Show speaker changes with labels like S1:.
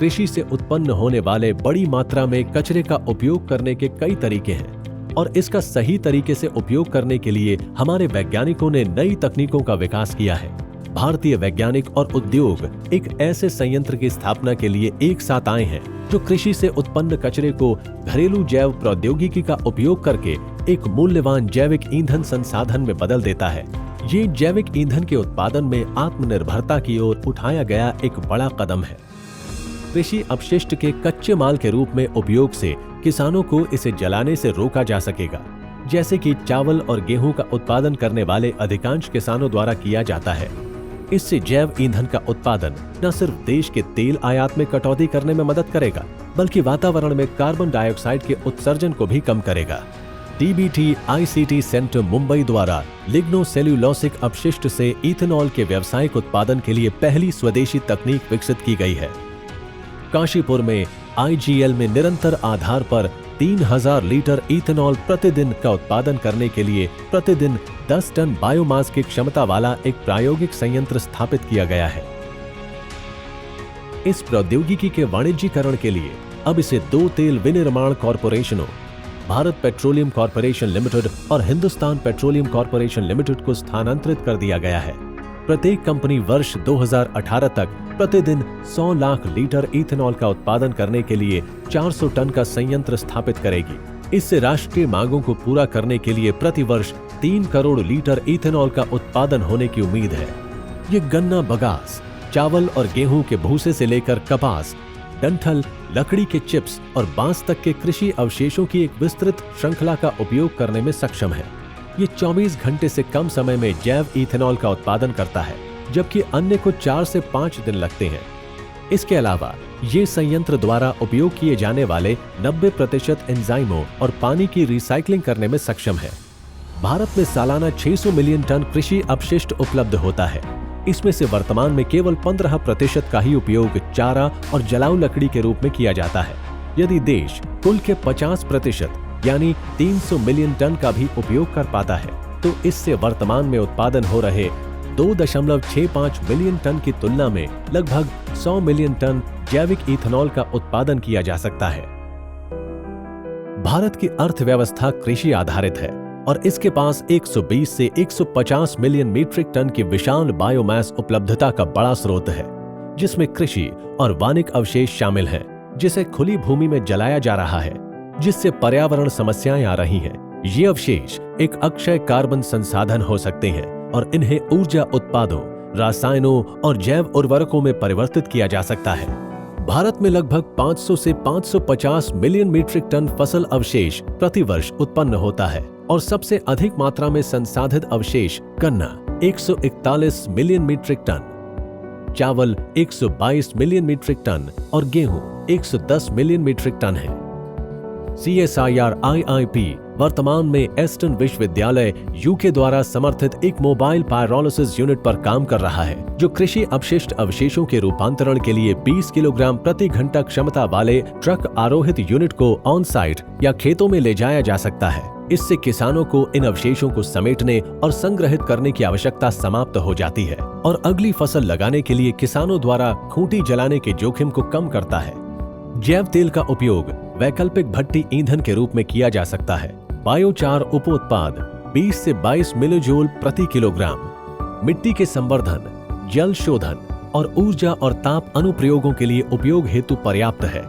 S1: कृषि से उत्पन्न होने वाले बड़ी मात्रा में कचरे का उपयोग करने के कई तरीके हैं और इसका सही तरीके से उपयोग करने के लिए हमारे वैज्ञानिकों ने नई तकनीकों का विकास किया है। भारतीय वैज्ञानिक और उद्योग एक ऐसे संयंत्र की स्थापना के लिए एक साथ आए हैं जो कृषि से उत्पन्न कचरे को घरेलू जैव प्रौद्योगिकी का उपयोग करके एक मूल्यवान जैविक ईंधन संसाधन में बदल देता है। ये जैविक ईंधन के उत्पादन में आत्मनिर्भरता की ओर उठाया गया एक बड़ा कदम है। कृषि अपशिष्ट के कच्चे माल के रूप में उपयोग से किसानों को इसे जलाने से रोका जा सकेगा, जैसे कि चावल और गेहूं का उत्पादन करने वाले अधिकांश किसानों द्वारा किया जाता है। इससे जैव ईंधन का उत्पादन न सिर्फ देश के तेल आयात में कटौती करने में मदद करेगा, बल्कि वातावरण में कार्बन डाइऑक्साइड के उत्सर्जन को भी कम करेगा। डीबीटी आईसीटी सेंटर मुंबई द्वारा लिग्नोसेल्यूलोसिक अपशिष्ट से इथेनॉल के व्यावसायिक उत्पादन के लिए पहली स्वदेशी तकनीक विकसित की गई है। काशीपुर में आईजीएल में निरंतर आधार पर 3000 लीटर इथेनॉल प्रतिदिन का उत्पादन करने के लिए प्रतिदिन 10 टन बायोमास की क्षमता वाला एक प्रायोगिक संयंत्र स्थापित किया गया है। इस प्रौद्योगिकी के वाणिज्यीकरण के लिए अब इसे 2 तेल विनिर्माण कॉरपोरेशनों, भारत पेट्रोलियम कॉरपोरेशन लिमिटेड और हिंदुस्तान पेट्रोलियम कॉरपोरेशन लिमिटेड को स्थानांतरित कर दिया गया है। प्रत्येक कंपनी वर्ष 2018 तक प्रतिदिन 100 लाख लीटर इथेनॉल का उत्पादन करने के लिए 400 टन का संयंत्र स्थापित करेगी। इससे राष्ट्रीय मांगों को पूरा करने के लिए प्रति वर्ष 3 करोड़ लीटर इथेनॉल का उत्पादन होने की उम्मीद है। ये गन्ना बगास, चावल और गेहूं के भूसे से लेकर कपास, डंठल, लकड़ी के चिप्स और बांस तक के कृषि अवशेषों की एक विस्तृत श्रृंखला का उपयोग करने में सक्षम है। ये 24 घंटे से कम समय में जैव इथेनॉल का उत्पादन करता है, जबकि अन्य को 4 से 5 दिन लगते हैं। इसके अलावा ये संयंत्र द्वारा उपयोग किए जाने वाले 90% एंजाइमों और पानी की रिसाइकलिंग करने में सक्षम है। भारत में सालाना 600 मिलियन टन कृषि अपशिष्ट उपलब्ध होता है। इसमें से वर्तमान में केवल 15% का ही उपयोग चारा और जलाऊ लकड़ी के रूप में किया जाता है। यदि देश कुल के 50% यानी 300 मिलियन टन का भी उपयोग कर पाता है, तो इससे वर्तमान में उत्पादन हो रहे 2.65 मिलियन टन की तुलना में लगभग 100 मिलियन टन जैविक इथेनॉल का उत्पादन किया जा सकता है। भारत की अर्थव्यवस्था कृषि आधारित है और इसके पास 120 से 150 मिलियन मीट्रिक टन की विशाल बायोमास उपलब्धता का बड़ा स्रोत है, जिसमें कृषि और वानिक अवशेष शामिल हैं, जिसे खुली भूमि में जलाया जा रहा है, जिससे पर्यावरण समस्याएं आ रही हैं। ये अवशेष एक अक्षय कार्बन संसाधन हो सकते हैं और इन्हें ऊर्जा उत्पादों, रसायनों और जैव उर्वरकों में परिवर्तित किया जा सकता है। भारत में लगभग 500 से 550 मिलियन मीट्रिक टन फसल अवशेष प्रति वर्ष उत्पन्न होता है और सबसे अधिक मात्रा में संसाधित अवशेष गन्ना 141 मिलियन मीट्रिक टन, चावल 122 मिलियन मीट्रिक टन और गेहूं 110 मिलियन मीट्रिक टन है। CSIR IIP वर्तमान में एस्टन विश्वविद्यालय यूके द्वारा समर्थित एक मोबाइल पायरोलिसिस यूनिट पर काम कर रहा है, जो कृषि अपशिष्ट अवशेषों के रूपांतरण के लिए 20 किलोग्राम प्रति घंटा क्षमता वाले ट्रक आरोहित यूनिट को ऑन साइट या खेतों में ले जाया जा सकता है। इससे किसानों को इन अवशेषों को समेटने और संग्रहित करने की आवश्यकता समाप्त हो जाती है और अगली फसल लगाने के लिए किसानों द्वारा खूंटी जलाने के जोखिम को कम करता है। जैव तेल का उपयोग वैकल्पिक भट्टी ईंधन के रूप में किया जा सकता है। बायोचार उपोत्पाद 20 से 22 मिलीजूल प्रति किलोग्राम मिट्टी के संवर्धन, जल शोधन और ऊर्जा और ताप अनुप्रयोगों के लिए उपयोग हेतु पर्याप्त है।